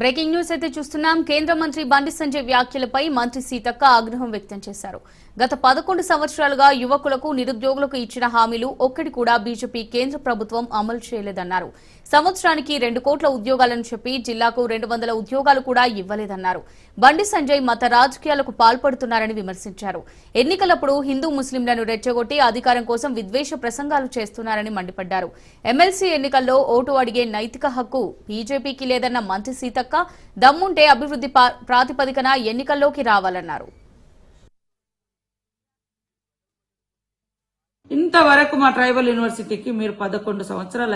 Breaking news అయితే చూస్తున్నాం. కేంద్ర మంత్రి బండి సంజయ్ వ్యాఖ్యలపై మంత్రి సీతక్క ఆగ్రహం వ్యక్తం చేశారు. గత 11 సంవత్సరాలుగా యువకులకు నిరుద్యోగులకు ఇచ్చిన హామీలు ఒక్కటి కూడా బీజేపీ కేంద్ర ప్రభుత్వం అమలు చేయలేదన్నారు. సంవత్సరానికి 2 కోట్ల ఉద్యోగాలను చెప్పి జిల్లాకు 200 ఉద్యోగాలు కూడా ఇవ్వలేదన్నారు. బండి సంజయ్ మత రాజకీయాలకు పాల్పడుతున్నారని విమర్శించారు. ఎన్నికలప్పుడు హిందూ ముస్లింలను రెచ్చగొట్టి అధికారం కోసం విద్వేష ప్రసంగాలు చేస్తున్నారని మండిపడ్డారు. ఎమ్మెల్సీ ఎన్నికల్లో ఓటు అడిగే నైతిక హక్కు బీజేపీకి లేదన్న మంత్రి సీతక్క దమ్ముంటే అభివృద్ధి ప్రాతిపదికన ఎన్నికల్లోకి రావాలన్నారు. ఇంతవరకు మా ట్రైబల్ యూనివర్సిటీకి మీరు 11 సంవత్సరాలు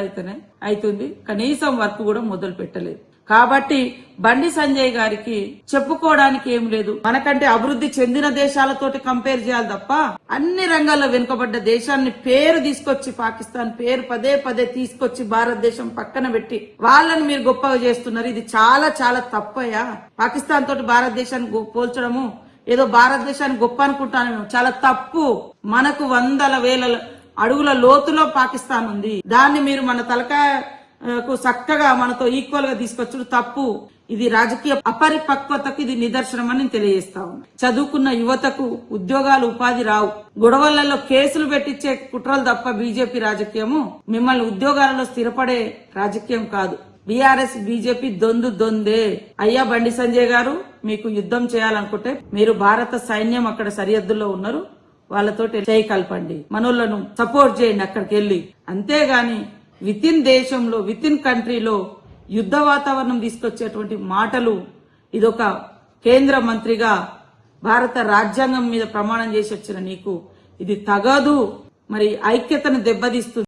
అవుతుంది, కనీసం వర్క్ కూడా మొదలు పెట్టలేదు. కాబట్టి బండి సంజయ్ గారికి చెప్పుకోవడానికి ఏం లేదు. మనకంటే అభివృద్ధి చెందిన దేశాలతోటి కంపేర్ చేయాలి తప్ప అన్ని రంగాల్లో వెనుకబడ్డ దేశాన్ని పేరు తీసుకొచ్చి పాకిస్తాన్ పేరు పదే పదే తీసుకొచ్చి భారతదేశం పక్కన పెట్టి వాళ్ళని మీరు గొప్పగా చేస్తున్నారు. ఇది చాలా చాలా తప్పయ్యా. పాకిస్తాన్ తోటి భారతదేశాన్ని పోల్చడము ఏదో భారతదేశాన్ని గొప్ప అనుకుంటాను, చాలా తప్పు. మనకు 100,000 అడుగుల లోతులో పాకిస్తాన్ ఉంది. దాన్ని మీరు మన తలకాయకు చక్కగా మనతో ఈక్వల్ గా తీసుకొచ్చుడు తప్పు. ఇది రాజకీయ అపరిపక్వతకు ఇది నిదర్శనం అని తెలియజేస్తా ఉన్నా. చదువుకున్న యువతకు ఉద్యోగాలు ఉపాధి రావు. గొడవలలో కేసులు పెట్టించే కుట్రలు తప్ప బీజేపీ రాజకీయము మిమ్మల్ని ఉద్యోగాలలో స్థిరపడే రాజకీయం కాదు. బీఆర్ఎస్ బీజేపీ దొందే. అయ్యా బండి సంజయ్ గారు, మీకు యుద్ధం చేయాలనుకుంటే మీరు భారత సైన్యం అక్కడ సరిహద్దుల్లో ఉన్నారు, వాళ్ళతో చేయి కలపండి, మనోళ్లను సపోర్ట్ చేయండి అక్కడికి వెళ్లి. అంతేగాని దేశంలో కంట్రీలో యుద్ధ వాతావరణం తీసుకొచ్చేటువంటి మాటలు, ఇదొక కేంద్ర మంత్రిగా భారత రాజ్యాంగం మీద ప్రమాణం చేసి వచ్చిన నీకు ఇది తగదు. మరి ఐక్యతను దెబ్బతీస్తుంది.